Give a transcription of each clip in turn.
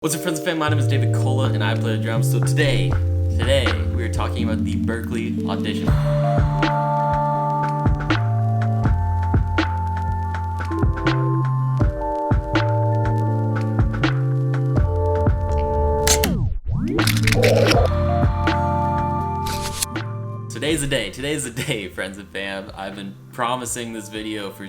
What's up, friends and fam? My name is David Cola and I play the drums. So today we are talking about the Berklee Audition. Today's the day, friends and fam. I've been promising this video for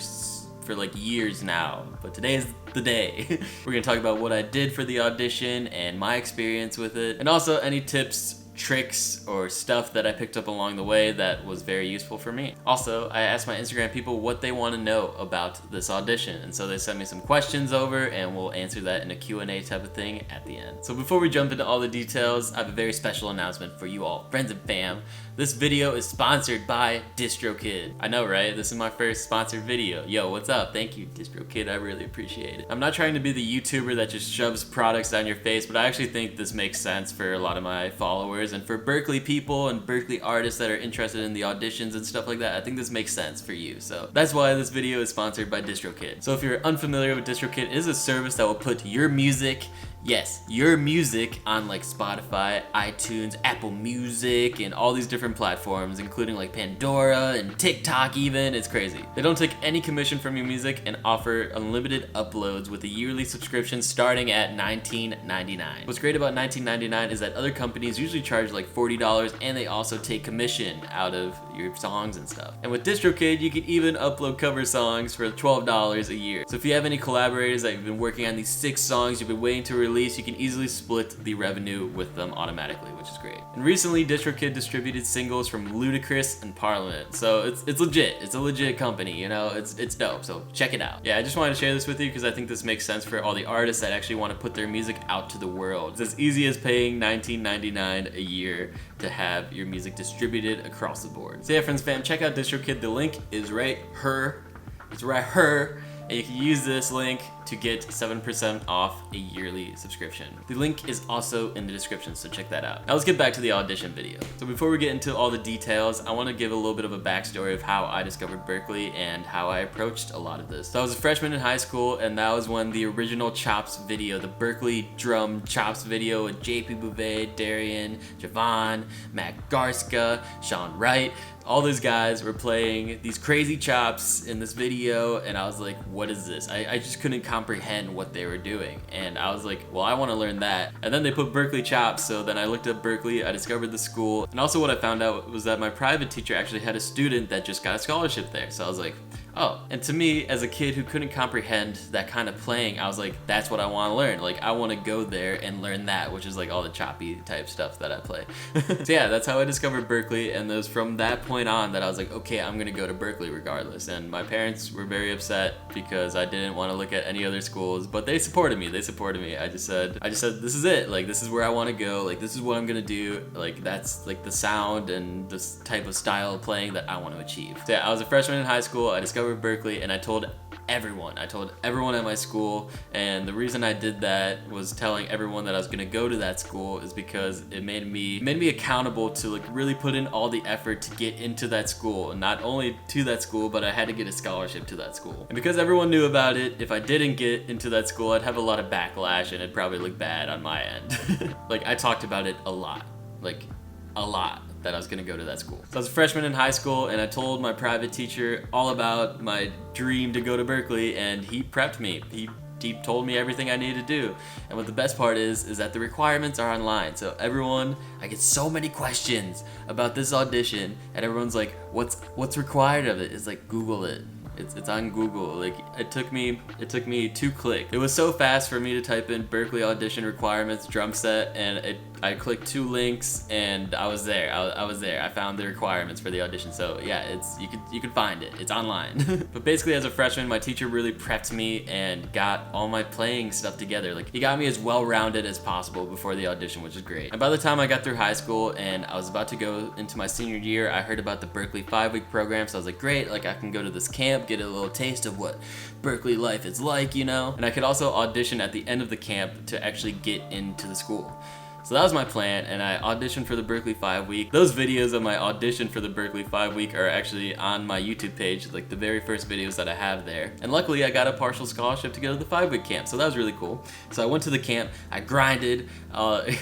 like years now, but today's the day. We're gonna talk about what I did for the audition and my experience with it, and also any tips, tricks, or stuff that I picked up along the way that was very useful for me. Also, I asked my Instagram people what they want to know about this audition, and so they sent me some questions over, and we'll answer that in a Q&A type of thing at the end. So before we jump into all the details, I have a very special announcement for you all, friends and fam. This video is sponsored by DistroKid. I know, right? This is my first sponsored video. Yo, what's up? Thank you, DistroKid. I really appreciate it. I'm not trying to be the YouTuber that just shoves products down your face, but I actually think this makes sense for a lot of my followers and for Berklee people and Berklee artists that are interested in the auditions and stuff like that. I think this makes sense for you. So that's why this video is sponsored by DistroKid. So if you're unfamiliar with DistroKid, it is a service that will put your music, yes, your music on like Spotify, iTunes, Apple Music, and all these different platforms, including like Pandora and TikTok even. It's crazy. They don't take any commission from your music and offer unlimited uploads with a yearly subscription starting at $19.99. What's great about $19.99 is that other companies usually charge like $40, and they also take commission out of your songs and stuff. And with DistroKid, you can even upload cover songs for $12 a year. So if you have any collaborators that you've been working on these 6 songs you've been waiting to release, you can easily split the revenue with them automatically, which is great. And recently, DistroKid distributed singles from Ludacris and Parliament, so it's legit. It's a legit company, you know. It's dope. So check it out. Yeah, I just wanted to share this with you because I think this makes sense for all the artists that actually want to put their music out to the world. It's as easy as paying $19.99 a year to have your music distributed across the board. So yeah, friends, fam, check out DistroKid. The link is right here. It's right here. And you can use this link to get 7% off a yearly subscription. The link is also in the description, so check that out. Now let's get back to the audition video. So before we get into all the details, I want to give a little bit of a backstory of how I discovered Berklee and how I approached a lot of this. So I was a freshman in high school, and that was when the original Chops video, the Berklee drum Chops video with JP Bouvet, Darian, Javon, Matt Garska, Sean Wright, all those guys were playing these crazy chops in this video, and I was like, what is this? I just couldn't comprehend what they were doing, and I was like, well, I want to learn that. And then they put Berklee chops, so then I looked up Berklee, I discovered the school, and also what I found out was that my private teacher actually had a student that just got a scholarship there, so I was like, oh. And to me, as a kid who couldn't comprehend that kind of playing, I was like, that's what I want to learn. Like, I want to go there and learn that, which is like all the choppy type stuff that I play. So yeah, that's how I discovered Berklee, and it was from that point on that I was like, okay, I'm gonna go to Berklee regardless. And my parents were very upset because I didn't want to look at any other schools, but they supported me. I just said, this is it. Like, this is where I want to go. Like, this is what I'm gonna do. Like, that's like the sound and this type of style of playing that I want to achieve. So yeah, I was a freshman in high school. I discovered Berklee, and I told everyone at my school, and the reason I did that was telling everyone that I was gonna go to that school is because it made me accountable to like really put in all the effort to get into that school, and not only to that school, but I had to get a scholarship to that school. And because everyone knew about it, if I didn't get into that school, I'd have a lot of backlash, and it'd probably look bad on my end. Like, I talked about it a lot, that I was gonna go to that school. So I was a freshman in high school, and I told my private teacher all about my dream to go to Berklee, and he prepped me. He told me everything I needed to do. And what the best part is that the requirements are online. So everyone, I get so many questions about this audition, and everyone's like, what's required of it? It's like, Google it. It's on Google. Like, it took me 2 clicks. It was so fast for me to type in Berklee audition requirements drum set, and I clicked 2 links, and I was there. I was there. I found the requirements for the audition. So yeah, you could find it. It's online. But basically, as a freshman, my teacher really prepped me and got all my playing stuff together. Like, he got me as well-rounded as possible before the audition, which is great. And by the time I got through high school and I was about to go into my senior year, I heard about the Berklee 5-week program. So I was like, great, like I can go to this camp, get a little taste of what Berklee life is like, you know? And I could also audition at the end of the camp to actually get into the school. So that was my plan, and I auditioned for the Berklee 5 Week. Those videos of my audition for the Berklee 5 Week are actually on my YouTube page, like the very first videos that I have there. And luckily I got a partial scholarship to go to the 5 Week camp, so that was really cool. So I went to the camp, I grinded, I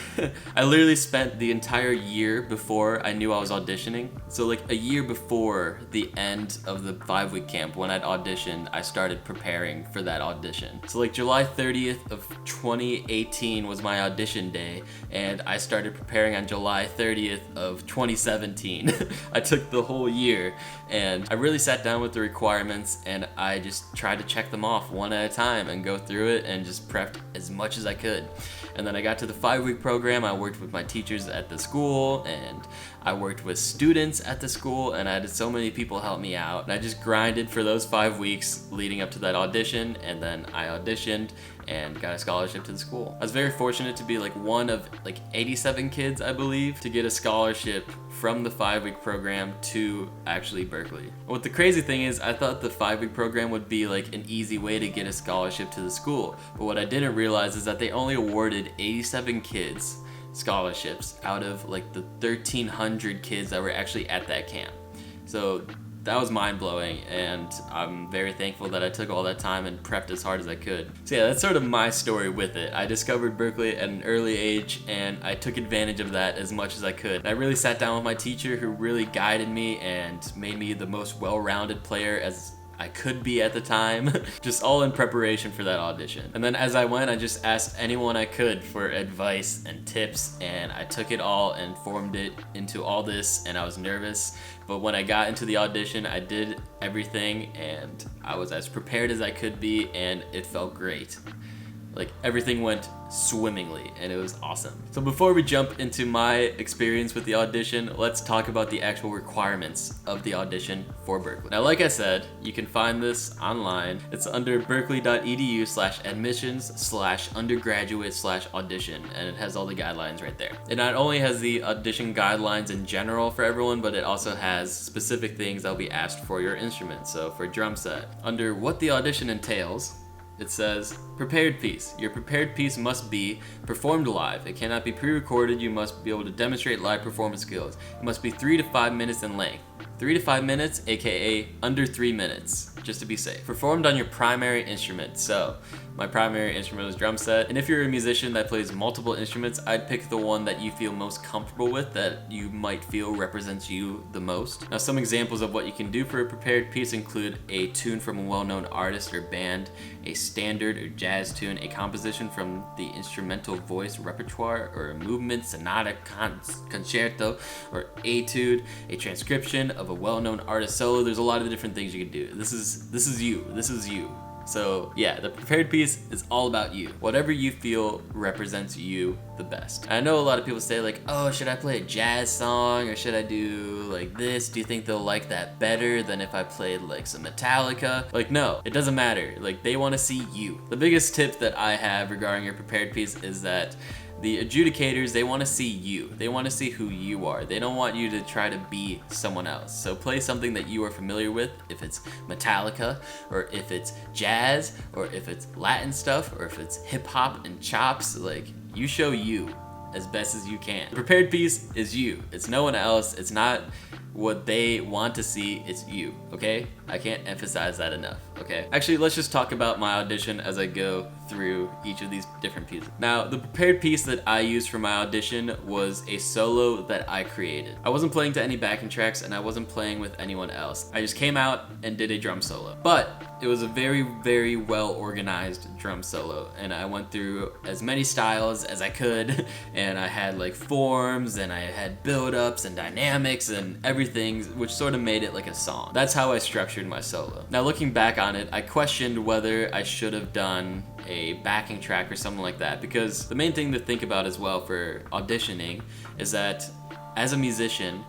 literally spent the entire year before I knew I was auditioning. So like a year before the end of the 5 Week camp, when I'd auditioned, I started preparing for that audition. So like July 30th of 2018 was my audition day, and I started preparing on July 30th of 2017. I took the whole year, and I really sat down with the requirements, and I just tried to check them off one at a time and go through it and just prepped as much as I could. And then I got to the 5 Week program. I worked with my teachers at the school, and I worked with students at the school, and I had so many people help me out. And I just grinded for those 5 weeks leading up to that audition, and then I auditioned and got a scholarship to the school. I was very fortunate to be like one of like 87 kids, I believe, to get a scholarship from the 5 Week program to actually Berklee. What the crazy thing is, I thought the 5 Week program would be like an easy way to get a scholarship to the school, but what I didn't realize is that they only awarded 87 kids scholarships out of like the 1,300 kids that were actually at that camp. So that was mind-blowing, and I'm very thankful that I took all that time and prepped as hard as I could. So yeah, that's sort of my story with it. I discovered Berklee at an early age, and I took advantage of that as much as I could. I really sat down with my teacher, who really guided me and made me the most well-rounded player as I could be at the time, just all in preparation for that audition. And then as I went, I just asked anyone I could for advice and tips, and I took it all and formed it into all this, and I was nervous. But when I got into the audition, I did everything, and I was as prepared as I could be, and it felt great. Like, everything went swimmingly, and it was awesome. So before we jump into my experience with the audition, let's talk about the actual requirements of the audition for Berklee. Now, like I said, you can find this online. It's under berklee.edu/admissions/undergraduate/audition, and it has all the guidelines right there. It not only has the audition guidelines in general for everyone, but it also has specific things that will be asked for your instrument. So for drum set, under what the audition entails, it says, prepared piece. Your prepared piece must be performed live. It cannot be pre-recorded. You must be able to demonstrate live performance skills. It must be 3 to 5 minutes in length. 3 to 5 minutes, aka under 3 minutes, just to be safe. Performed on your primary instrument. So, my primary instrument was drum set. And if you're a musician that plays multiple instruments, I'd pick the one that you feel most comfortable with, that you might feel represents you the most. Now, some examples of what you can do for a prepared piece include a tune from a well-known artist or band, a standard or jazz tune, a composition from the instrumental voice repertoire, or a movement, sonata, concerto, or etude, a transcription of a well-known artist solo. There's a lot of different things you can do. This is you. This is you. So yeah, the prepared piece is all about you. Whatever you feel represents you the best. I know a lot of people say like, oh, should I play a jazz song or should I do like this? Do you think they'll like that better than if I played like some Metallica? Like, no, it doesn't matter. Like, they want to see you. The biggest tip that I have regarding your prepared piece is that the adjudicators, they want to see you. They want to see who you are. They don't want you to try to be someone else. So play something that you are familiar with, if it's Metallica, or if it's jazz, or if it's Latin stuff, or if it's hip hop and chops. Like, you show you as best as you can. The prepared piece is you. It's no one else. It's not what they want to see, it's you, okay? I can't emphasize that enough, okay? Actually, let's just talk about my audition as I go through each of these different pieces. Now, the prepared piece that I used for my audition was a solo that I created. I wasn't playing to any backing tracks, and I wasn't playing with anyone else. I just came out and did a drum solo. But it was a very, very well organized drum solo, and I went through as many styles as I could, and I had like forms, and I had build-ups and dynamics and everything, which sort of made it like a song. That's how I structured my solo. Now, looking back on it, I questioned whether I should have done a backing track or something like that, because the main thing to think about as well for auditioning is that as a musician,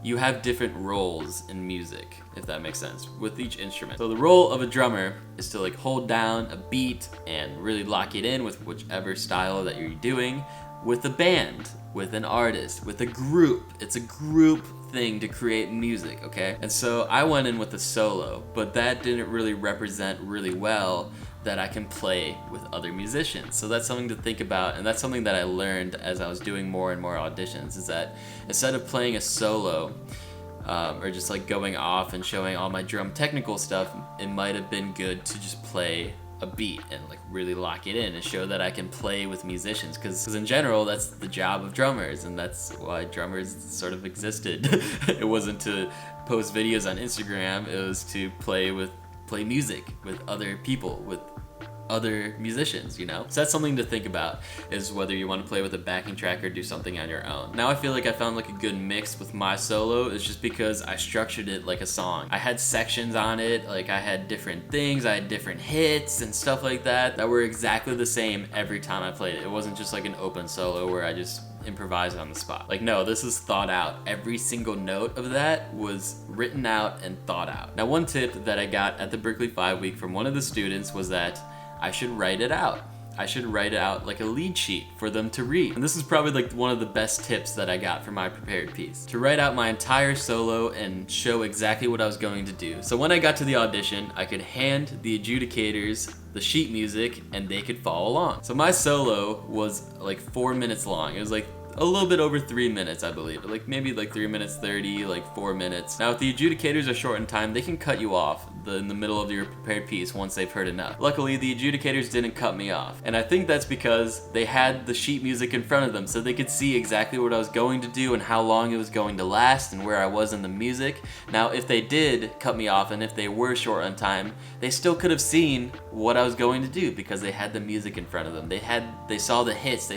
you have different roles in music, if that makes sense, with each instrument. So the role of a drummer is to like hold down a beat and really lock it in with whichever style that you're doing. With a band, with an artist, with a group, it's a group thing to create music, okay? And so I went in with a solo, but that didn't really represent really well that I can play with other musicians. So that's something to think about, and that's something that I learned as I was doing more and more auditions, is that instead of playing a solo, or just like going off and showing all my drum technical stuff, it might have been good to just play a beat and like really lock it in and show that I can play with musicians, because in general that's the job of drummers, and that's why drummers sort of existed. It wasn't to post videos on Instagram, it was to play music with other people, with other musicians, you know? So that's something to think about, is whether you want to play with a backing track or do something on your own. Now I feel like I found like a good mix with my solo, is just because I structured it like a song. I had sections on it, like I had different things, I had different hits and stuff like that were exactly the same every time I played it. It wasn't just like an open solo where I just improvise on the spot. Like, no, this is thought out. Every single note of that was written out and thought out. Now, one tip that I got at the Berklee 5 week from one of the students was that I should write it out. I should write out like a lead sheet for them to read. And this is probably like one of the best tips that I got for my prepared piece. To write out my entire solo and show exactly what I was going to do. So when I got to the audition, I could hand the adjudicators the sheet music and they could follow along. So my solo was like 4 minutes long. It was like a little bit over 3 minutes, I believe. Like maybe like 3 minutes 30, like 4 minutes. Now if the adjudicators are short in time, they can cut you off in the middle of your prepared piece once they've heard enough. Luckily, the adjudicators didn't cut me off. And I think that's because they had the sheet music in front of them, so they could see exactly what I was going to do and how long it was going to last and where I was in the music. Now if they did cut me off and if they were short on time, they still could have seen what I was going to do because they had the music in front of them. They saw the hits,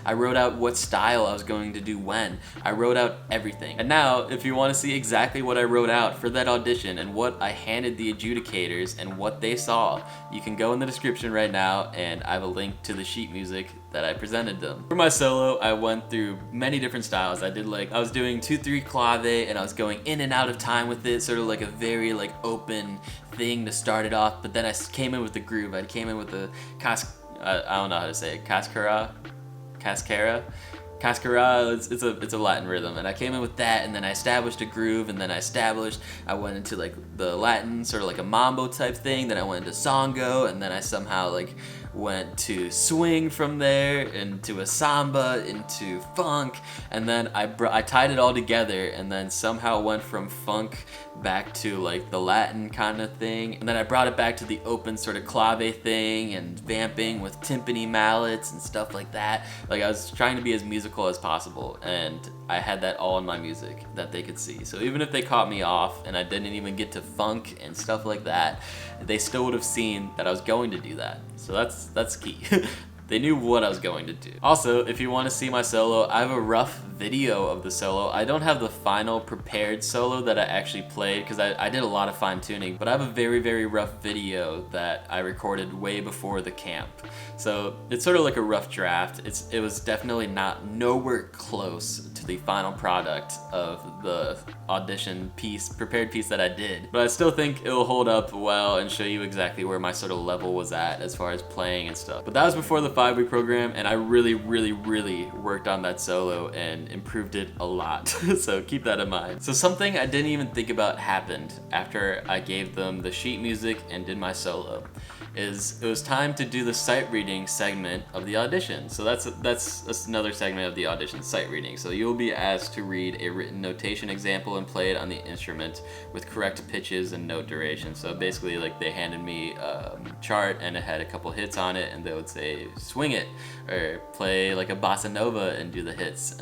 I wrote out what style I was going to do when. I wrote out everything. And now, if you want to see exactly what I wrote out for that audition and what I handed the adjudicators and what they saw, you can go in the description right now and I have a link to the sheet music that I presented them. For my solo, I went through many different styles. I was doing 2/3 clave and I was going in and out of time with it, sort of like a very like open thing to start it off, but then I came in with the groove. I came in with the I don't know how to say it, cascara, it's a Latin rhythm, and I came in with that, and then I established a groove, and then I went into like the Latin, sort of like a mambo type thing, then I went into songo, and then I somehow like went to swing from there, into a samba, into funk, and then I tied it all together, and then somehow went from funk back to like the Latin kind of thing, and then I brought it back to the open sort of clave thing and vamping with timpani mallets and stuff like that. Like I was trying to be as musical as possible, and I had that all in my music that they could see. So even if they caught me off and I didn't even get to funk and stuff like that, they still would have seen that I was going to do that. So that's key. They knew what I was going to do. Also, if you want to see my solo, I have a rough video of the solo. I don't have the final prepared solo that I actually played because I did a lot of fine tuning, but I have a very, very rough video that I recorded way before the camp. So it's sort of like a rough draft. It was definitely nowhere close to the final product of the audition piece, prepared piece that I did. But I still think it'll hold up well and show you exactly where my sort of level was at as far as playing and stuff. But that was before the 5-week program, and I really, really, really worked on that solo and improved it a lot. So keep that in mind. So something I didn't even think about happened after I gave them the sheet music and did my solo. It was time to do the sight reading segment of the audition. So that's another segment of the audition, sight reading. So you'll be asked to read a written notation example and play it on the instrument with correct pitches and note duration. So basically, like, they handed me a chart and it had a couple hits on it, and they would say swing it or play like a bossa nova and do the hits.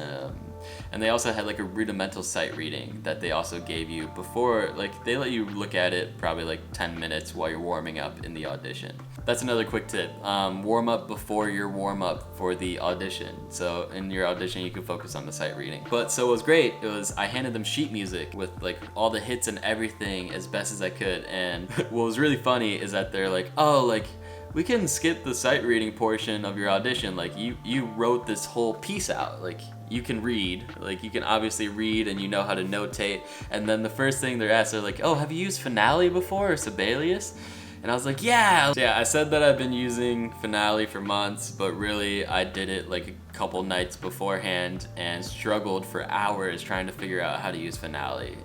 And they also had like a rudimental sight reading that they also gave you before, like they let you look at it probably like 10 minutes while you're warming up in the audition. That's another quick tip. Warm up before your warm up for the audition. So in your audition, you can focus on the sight reading. But so what was great, I handed them sheet music with like all the hits and everything as best as I could. And what was really funny is that they're like, oh, like, we can skip the sight reading portion of your audition. Like you wrote this whole piece out. Like you can read, like you can obviously read and you know how to notate. And then the first thing they're asked, they're like, oh, have you used Finale before or Sibelius? And I was like, yeah. So yeah, I said that I've been using Finale for months, but really I did it like a couple nights beforehand and struggled for hours trying to figure out how to use Finale.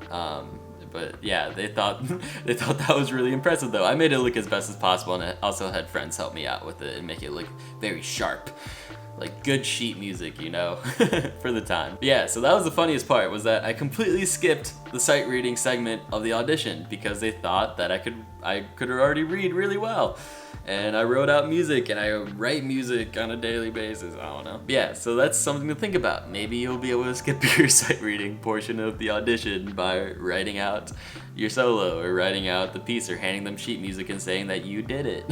But yeah, they thought they thought that was really impressive though. I made it look as best as possible, and I also had friends help me out with it and make it look very sharp. Like good sheet music, you know, for the time. But yeah, so that was the funniest part, was that I completely skipped the sight reading segment of the audition because they thought that I could already read really well. And I wrote out music, and I write music on a daily basis. I don't know. Yeah, so that's something to think about. Maybe you'll be able to skip your sight reading portion of the audition by writing out your solo, or writing out the piece, or handing them sheet music and saying that you did it.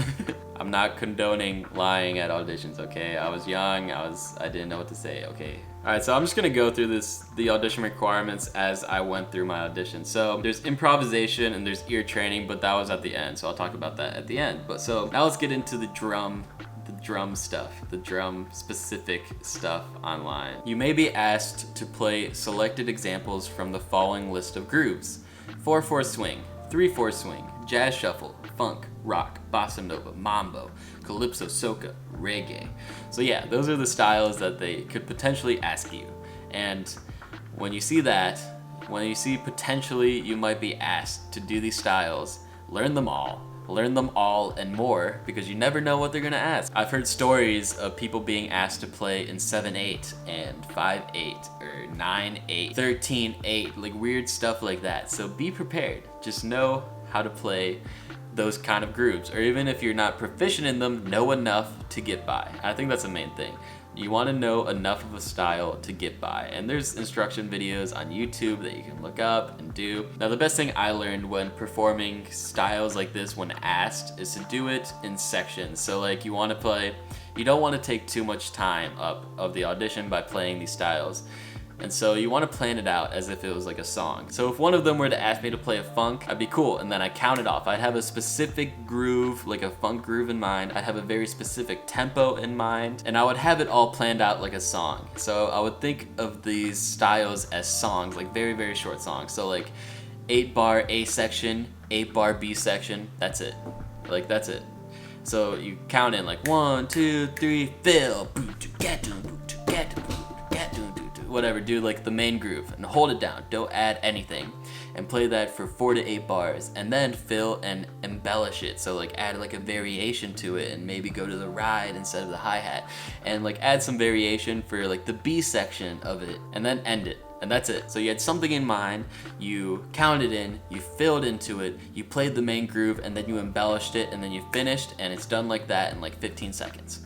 I'm not condoning lying at auditions, okay? I was young, I didn't know what to say, okay? Alright, so I'm just gonna go through the audition requirements as I went through my audition. So there's improvisation and there's ear training, but that was at the end, so I'll talk about that at the end. But so now let's get into the drum stuff, the drum specific stuff online. You may be asked to play selected examples from the following list of grooves: 4/4 swing, 3/4 swing, jazz shuffle, funk, rock, bossa nova, mambo, calypso, soca, reggae. So yeah, those are the styles that they could potentially ask you. And when you see that, when you see potentially you might be asked to do these styles, learn them all and more, because you never know what they're gonna ask. I've heard stories of people being asked to play in 7/8 and 5/8 or 9/8, 13/8, like weird stuff like that. So be prepared. Just know how to play those kind of grooves, or even if you're not proficient in them, know enough to get by. I think that's the main thing. You want to know enough of a style to get by, and there's instruction videos on YouTube that you can look up and do. Now the best thing I learned when performing styles like this when asked is to do it in sections. So like you don't want to take too much time up of the audition by playing these styles. And so you want to plan it out as if it was like a song. So if one of them were to ask me to play a funk, I'd be cool, and then I count it off. I'd have a specific groove, like a funk groove in mind. I'd have a very specific tempo in mind, and I would have it all planned out like a song. So I would think of these styles as songs, like very, very short songs. So like 8-bar A section, 8-bar B section, that's it. Like that's it. So you count in like 1, 2, 3, fill, whatever, do like the main groove and hold it down, don't add anything, and play that for 4 to 8 bars, and then fill and embellish it. So like add like a variation to it, and maybe go to the ride instead of the hi-hat, and like add some variation for like the B section of it, and then end it. And that's it. So you had something in mind, you counted in, you filled into it, you played the main groove, and then you embellished it, and then you finished, and it's done like that in like 15 seconds.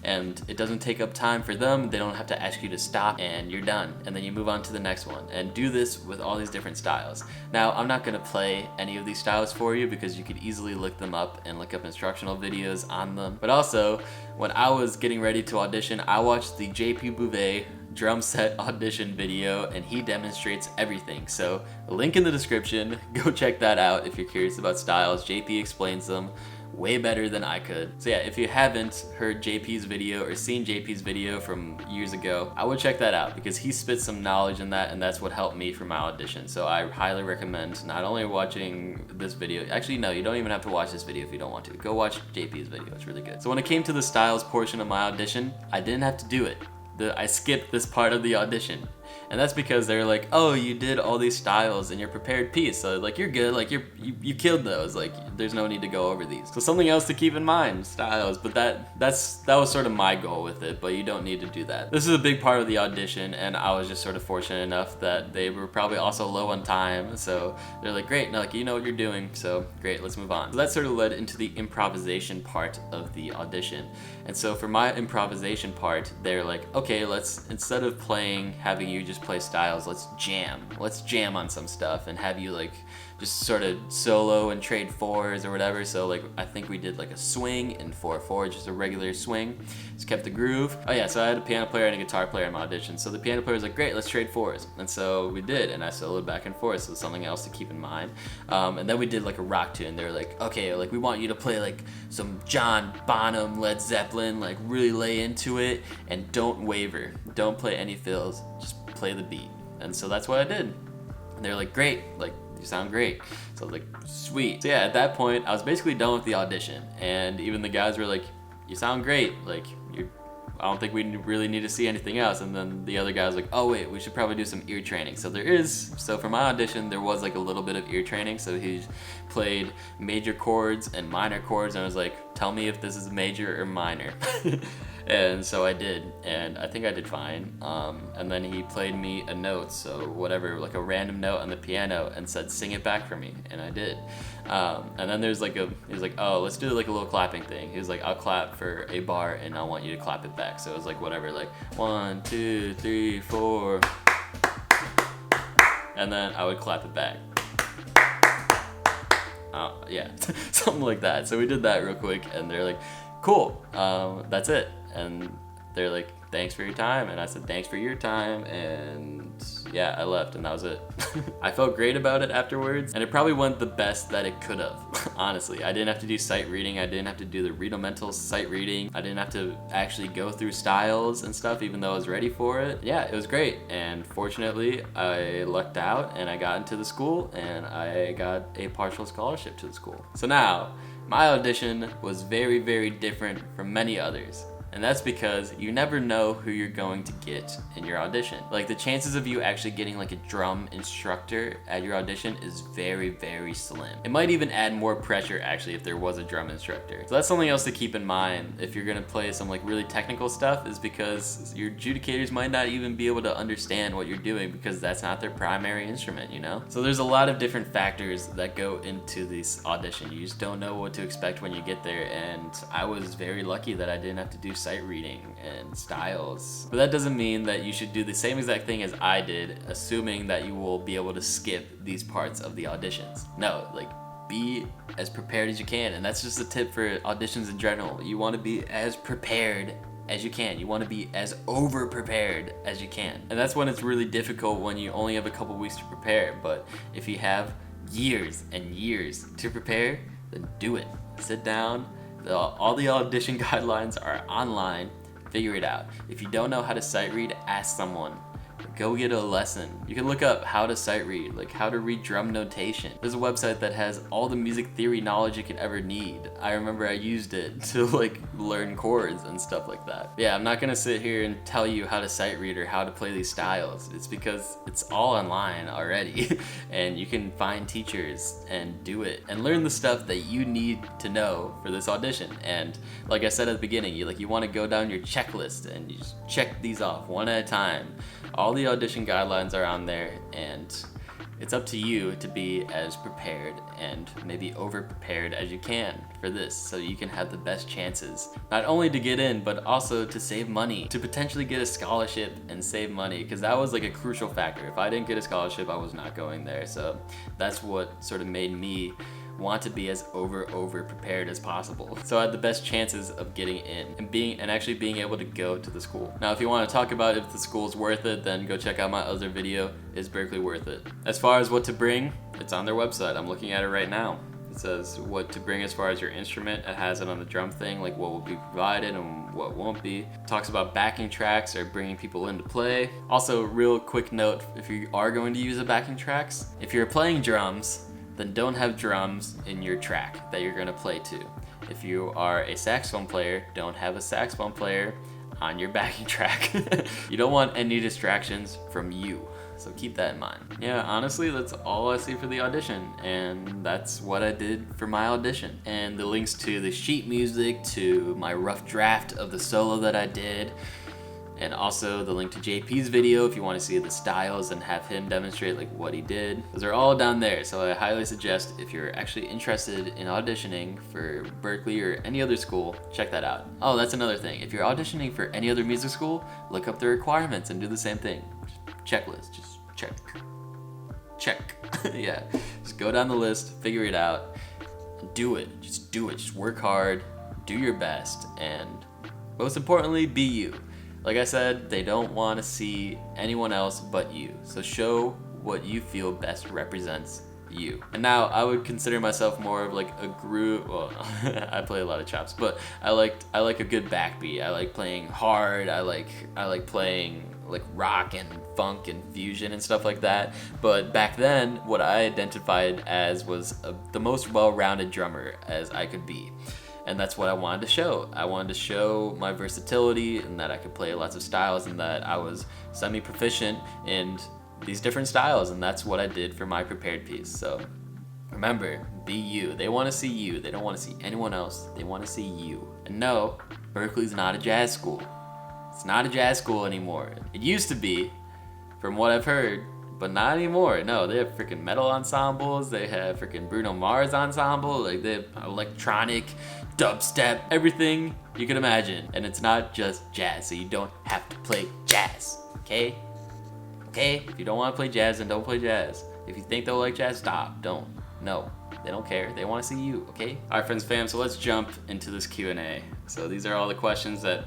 And it doesn't take up time for them, they don't have to ask you to stop, and you're done. And then you move on to the next one, and do this with all these different styles. Now, I'm not gonna play any of these styles for you because you could easily look them up and look up instructional videos on them. But also, when I was getting ready to audition, I watched the JP Bouvet drum set audition video, and he demonstrates everything. So, link in the description, go check that out if you're curious about styles. JP explains them way better than I could. So yeah, if you haven't heard JP's video or seen JP's video from years ago, I would check that out because he spits some knowledge in that, and that's what helped me for my audition. So I highly recommend not only watching this video, actually no, you don't even have to watch this video if you don't want to. Go watch JP's video, it's really good. So when it came to the styles portion of my audition, I didn't have to do it. I skipped this part of the audition. And that's because they're like, oh, you did all these styles in your prepared piece, so like you're good, like you killed those, like there's no need to go over these. So something else to keep in mind, styles, but that was sort of my goal with it, but you don't need to do that. This is a big part of the audition, and I was just sort of fortunate enough that they were probably also low on time, so they're like, great, no, like you know what you're doing, so great, let's move on. So that sort of led into the improvisation part of the audition. And so for my improvisation part, they're like, okay, let's, instead of having you just play styles, let's jam on some stuff and have you like just sort of solo and trade fours or whatever. So like I think we did like a swing in 4/4, just a regular swing, just kept the groove. Oh yeah, so I had a piano player and a guitar player in my audition, so the piano player was like, great, let's trade fours, and so we did, and I soloed back and forth, so something else to keep in mind. And then we did like a rock tune. They were like, okay, like we want you to play like some John Bonham, Led Zeppelin, like really lay into it and don't waver, don't play any fills, just play the beat. And so that's what I did. And they're like, great, like you sound great. So I was like, sweet. So yeah, at that point I was basically done with the audition, and even the guys were like, you sound great, like you're I don't think we really need to see anything else. And then the other guy was like, oh wait, we should probably do some ear training. So for my audition, there was like a little bit of ear training. So he played major chords and minor chords, and I was like, tell me if this is major or minor. And so I did, and I think I did fine. And then he played me a note, so whatever, like a random note on the piano, and said, sing it back for me, and I did. And then he was like, oh, let's do like a little clapping thing. He was like, I'll clap for a bar, and I want you to clap it back. So it was like whatever, like 1, 2, 3, 4, and then I would clap it back. Yeah, something like that. So we did that real quick, and they're like, cool, that's it. And they're like, thanks for your time. And I said, thanks for your time. And yeah, I left, and that was it. I felt great about it afterwards, and it probably went the best that it could have. Honestly, I didn't have to do sight reading. I didn't have to do the Readomental sight reading. I didn't have to actually go through styles and stuff, even though I was ready for it. Yeah, it was great. And fortunately, I lucked out, and I got into the school, and I got a partial scholarship to the school. So now, my audition was very, very different from many others. And that's because you never know who you're going to get in your audition. Like, the chances of you actually getting like a drum instructor at your audition is very, very slim. It might even add more pressure actually if there was a drum instructor. So that's something else to keep in mind if you're gonna play some like really technical stuff, is because your adjudicators might not even be able to understand what you're doing because that's not their primary instrument, you know? So there's a lot of different factors that go into this audition. You just don't know what to expect when you get there, and I was very lucky that I didn't have to do sight reading and styles. But that doesn't mean that you should do the same exact thing as I did, assuming that you will be able to skip these parts of the auditions. No, like, be as prepared as you can, and that's just a tip for auditions in general. You want to be as prepared as you can. You want to be as over prepared as you can. And that's when it's really difficult, when you only have a couple weeks to prepare. But if you have years and years to prepare, then do it. Sit down. All the audition guidelines are online. Figure it out. If you don't know how to sight read, ask someone. Go get a lesson. You can look up how to sight read, like how to read drum notation. There's a website that has all the music theory knowledge you could ever need. I remember I used it to like learn chords and stuff like that. Yeah, I'm not gonna sit here and tell you how to sight read or how to play these styles. It's because it's all online already and you can find teachers and do it and learn the stuff that you need to know for this audition. And like I said at the beginning, you want to go down your checklist and you just check these off one at a time. All the audition guidelines are on there, and it's up to you to be as prepared and maybe over prepared as you can for this, so you can have the best chances, not only to get in, but also to save money, to potentially get a scholarship and save money, because that was like a crucial factor. If I didn't get a scholarship, I was not going there. So that's what sort of made me want to be as over prepared as possible, so I had the best chances of getting in and actually being able to go to the school. Now, if you want to talk about if the school's worth it, then go check out my other video, Is Berklee Worth It? As far as what to bring, it's on their website. I'm looking at it right now. It says what to bring as far as your instrument. It has it on the drum thing, like what will be provided and what won't be. It talks about backing tracks or bringing people into play. Also, real quick note, if you are going to use a backing tracks, if you're playing drums, then don't have drums in your track that you're gonna play to. If you are a saxophone player, don't have a saxophone player on your backing track. You don't want any distractions from you, so keep that in mind. Yeah, honestly, that's all I see for the audition, and that's what I did for my audition. And the links to the sheet music, to my rough draft of the solo that I did, and also the link to JP's video if you want to see the styles and have him demonstrate like what he did. Those are all down there, so I highly suggest, if you're actually interested in auditioning for Berklee or any other school, check that out. Oh, that's another thing. If you're auditioning for any other music school, look up the requirements and do the same thing. Checklist, just check. Yeah, just go down the list, figure it out, do it. Just work hard, do your best, and most importantly, be you. Like I said, they don't want to see anyone else but you. So show what you feel best represents you. And now I would consider myself more of like a groove. Well, I play a lot of chops, but I like a good backbeat. I like playing hard. I like playing like rock and funk and fusion and stuff like that. But back then, what I identified as was the most well-rounded drummer as I could be. And that's what I wanted to show. I wanted to show my versatility and that I could play lots of styles and that I was semi-proficient in these different styles, and that's what I did for my prepared piece. So remember, be you. They want to see you. They don't want to see anyone else. They want to see you. And no, Berklee's not a jazz school. It's not a jazz school anymore. It used to be, from what I've heard, but not anymore. No, they have freaking metal ensembles. They have freaking Bruno Mars ensemble. Like, they have electronic, dubstep, everything you can imagine. And it's not just jazz, so you don't have to play jazz, okay? Okay? If you don't want to play jazz, then don't play jazz. If you think they'll like jazz, stop. Don't. No. They don't care. They want to see you, okay? All right, friends, fam, so let's jump into this Q&A. So these are all the questions that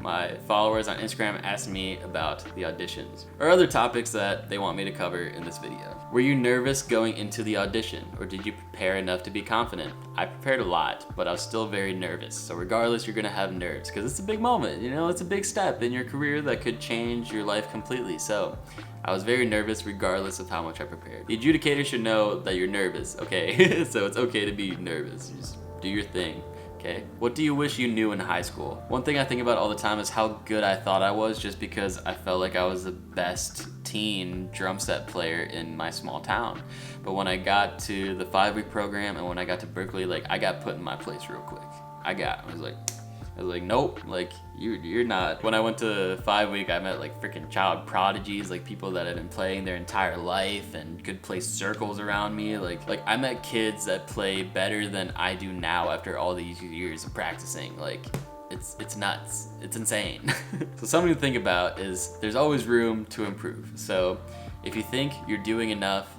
my followers on Instagram asked me about the auditions, or other topics that they want me to cover in this video. Were you nervous going into the audition, or did you prepare enough to be confident? I prepared a lot, but I was still very nervous. So regardless, you're gonna have nerves, because it's a big moment, you know, it's a big step in your career that could change your life completely. So I was very nervous regardless of how much I prepared. The adjudicator should know that you're nervous, okay? So it's okay to be nervous, just do your thing. Okay. What do you wish you knew in high school? One thing I think about all the time is how good I thought I was, just because I felt like I was the best teen drum set player in my small town. But when I got to the 5-week program and when I got to Berklee, like, I got put in my place real quick. I was like, nope, like, you're not. When I went to 5-week, I met like freaking child prodigies, like people that had been playing their entire life and could play circles around me. Like I met kids that play better than I do now after all these years of practicing. Like, it's nuts. It's insane. So something to think about is there's always room to improve. So if you think you're doing enough,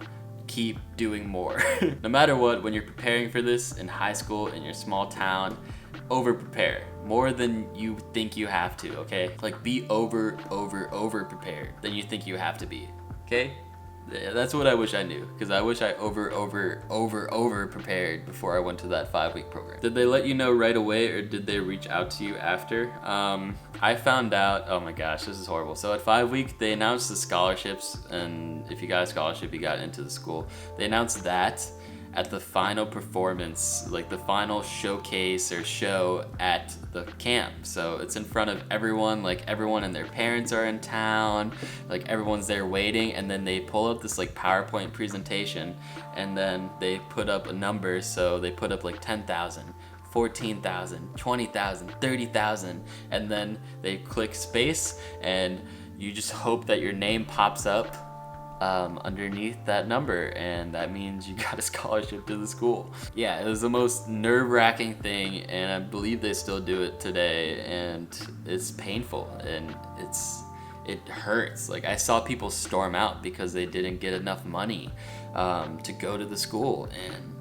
keep doing more. No matter what, when you're preparing for this in high school, in your small town, over prepare more than you think you have to, okay? Like, be over prepared than you think you have to be, okay? That's what I wish I knew, because I wish I over prepared before I went to that 5-week program. Did they let you know right away, or did they reach out to you after? I found out, oh my gosh, this is horrible. So at 5-week, they announced the scholarships, and if you got a scholarship, you got into the school. They announced that at the final performance, like the final showcase or show at the camp. So it's in front of everyone, like everyone and their parents are in town, like everyone's there waiting, and then they pull up this like PowerPoint presentation, and then they put up a number. So they put up like 10,000, 14,000, 20,000, 30,000, and then they click space, and you just hope that your name pops up underneath that number, and that means you got a scholarship to the school. Yeah, it was the most nerve-wracking thing, and I believe they still do it today, and it's painful, and it hurts. Like, I saw people storm out because they didn't get enough money to go to the school, and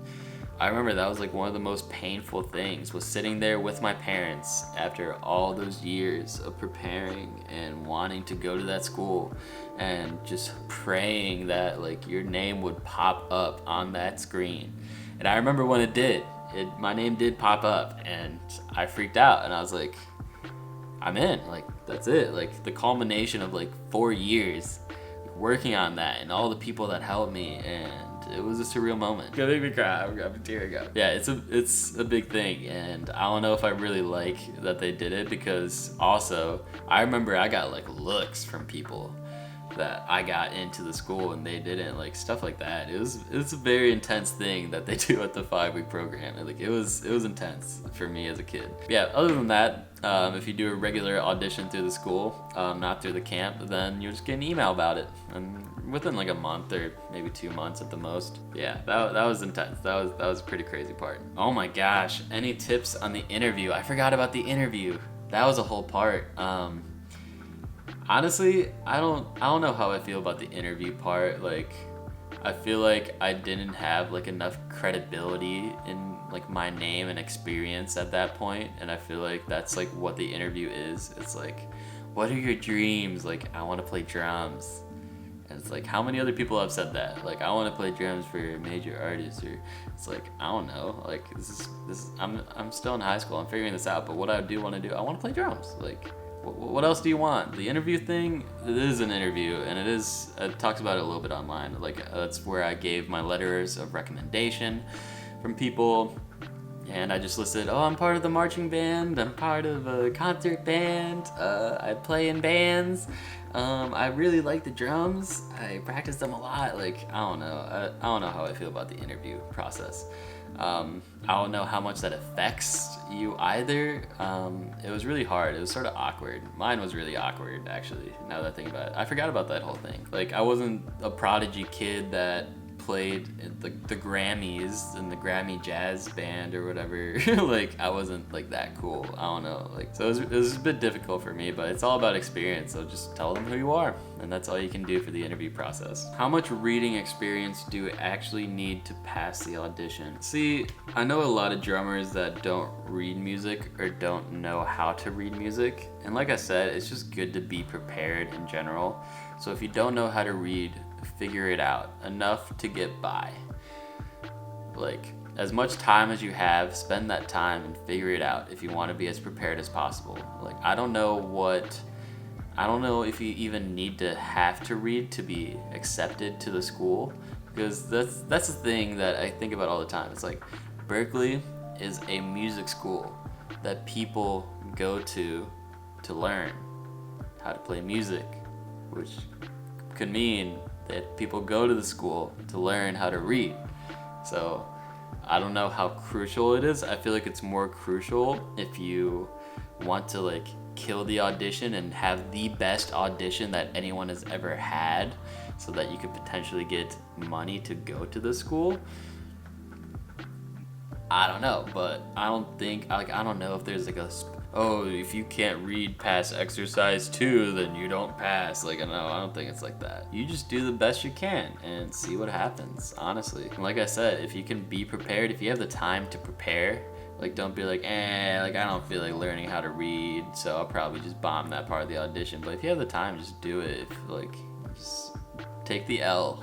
I remember that was like one of the most painful things, was sitting there with my parents after all those years of preparing and wanting to go to that school, and just praying that like your name would pop up on that screen. And I remember when it did, my name did pop up, and I freaked out, and I was like, I'm in, like, that's it. Like, the culmination of like 4 years working on that and all the people that helped me, and it was a surreal moment. Gonna make me cry. I'm tearing up. Yeah, it's a big thing, and I don't know if I really like that they did it, because also I remember I got like looks from people that I got into the school and they didn't, like stuff like that. It's a very intense thing that they do at the 5-week program. And like it was intense for me as a kid. Yeah, other than that, if you do a regular audition through the school, not through the camp, then you'll just get an email about it, and within like a month or maybe 2 months at the most. Yeah, that was intense. That was a pretty crazy part. Oh my gosh, any tips on the interview? I forgot about the interview. That was a whole part. Honestly, I don't know how I feel about the interview part. Like, I feel like I didn't have like enough credibility in like my name and experience at that point, and I feel like that's like what the interview is. It's like, what are your dreams? Like, I want to play drums. And it's like, how many other people have said that? Like, I want to play drums for major artists, or it's like, I don't know. Like, this is I'm still in high school. I'm figuring this out. But what I do want to do, I want to play drums. Like, what else do you want? The interview thing, it is an interview, and it talks about it a little bit online. Like, that's where I gave my letters of recommendation from people, and I just listed, oh, I'm part of the marching band, I'm part of a concert band, I play in bands, I really like the drums, I practice them a lot. Like, I don't know how I feel about the interview process. I don't know how much that affects you either. It was really hard. It was sort of awkward. Mine was really awkward, actually, now that I think about it. I forgot about that whole thing. Like, I wasn't a prodigy kid that played the Grammys in the Grammy Jazz Band or whatever. Like, I wasn't like that cool. I don't know. Like, so it was a bit difficult for me, but it's all about experience. So just tell them who you are, and that's all you can do for the interview process. How much reading experience do you actually need to pass the audition? See, I know a lot of drummers that don't read music or don't know how to read music. And like I said, it's just good to be prepared in general. So if you don't know how to read, figure it out enough to get by. Like, as much time as you have, spend that time and figure it out if you want to be as prepared as possible. Like, I don't know if you even need to have to read to be accepted to the school, because that's the thing that I think about all the time. It's like, Berklee is a music school that people go to learn how to play music, which could mean that people go to the school to learn how to read. So I don't know how crucial it is. I feel like it's more crucial if you want to like kill the audition and have the best audition that anyone has ever had, so that you could potentially get money to go to the school. I don't know, but I don't know if there's like if you can't read past exercise 2, then you don't pass. Like, no, I don't think it's like that. You just do the best you can and see what happens, honestly. And like I said, if you can be prepared, if you have the time to prepare, like, don't be like, I don't feel like learning how to read, so I'll probably just bomb that part of the audition. But if you have the time, just do it. Just take the L,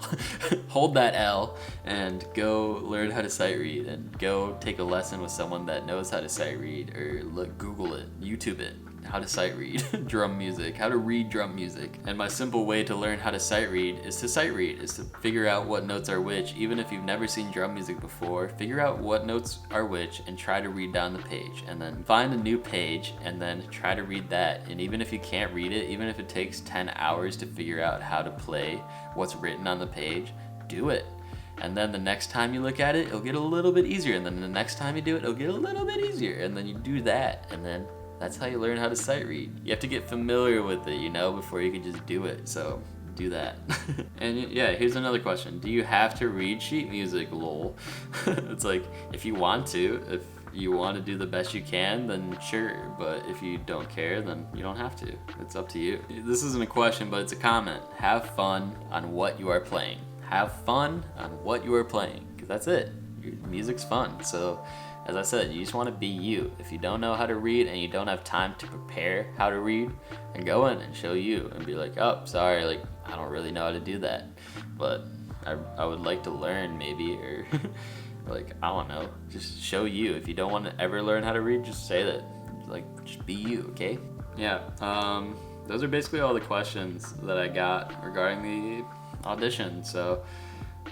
hold that L, and go learn how to sight read, and go take a lesson with someone that knows how to sight read, or Google it, YouTube it, how to sight read drum music, how to read drum music. And my simple way to learn how to sight read is to figure out what notes are which. Even if you've never seen drum music before, figure out what notes are which and try to read down the page, and then find a new page and then try to read that. And even if you can't read it, even if it takes 10 hours to figure out how to play what's written on the page, do it. And then the next time you look at it, it'll get a little bit easier, and then the next time you do it, it'll get a little bit easier, and then you do that, and then that's how you learn how to sight read. You have to get familiar with it, before you can just do it. So do that. And yeah, here's another question. Do you have to read sheet music? Lol. It's like, if you want to do the best you can, then sure. But if you don't care, then you don't have to. It's up to you. This isn't a question, but it's a comment. Have fun on what you are playing. Have fun on what you are playing, because that's it. Your music's fun. So as I said, you just want to be you. If you don't know how to read and you don't have time to prepare how to read, then go in and show you and be like, oh, sorry, like, I don't really know how to do that, but I would like to learn, maybe, or like, I don't know, just show you. If you don't want to ever learn how to read, just say that. Like, just be you, okay? Yeah, those are basically all the questions that I got regarding the audition. So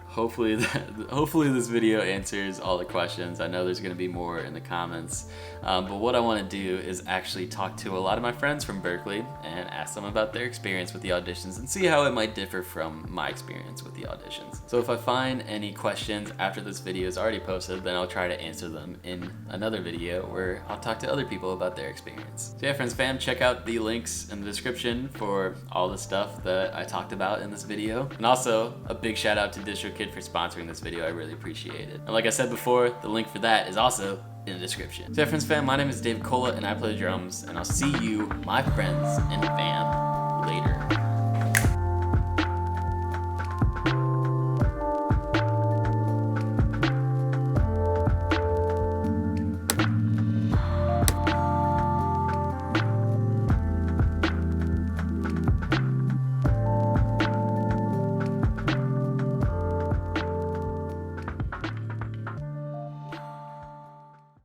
hopefully this video answers all the questions. I know there's going to be more in the comments, but what I want to do is actually talk to a lot of my friends from Berklee and ask them about their experience with the auditions and see how it might differ from my experience with the auditions. So if I find any questions after this video is already posted, then I'll try to answer them in another video where I'll talk to other people about their experience. So yeah, friends, fam, check out the links in the description for all the stuff that I talked about in this video. And also, a big shout out to DistroKid for sponsoring this video. I really appreciate it. And like I said before, the link for that is also in the description. So yeah, friends, fam, my name is David Cola and I play the drums, and I'll see you, my friends and fam,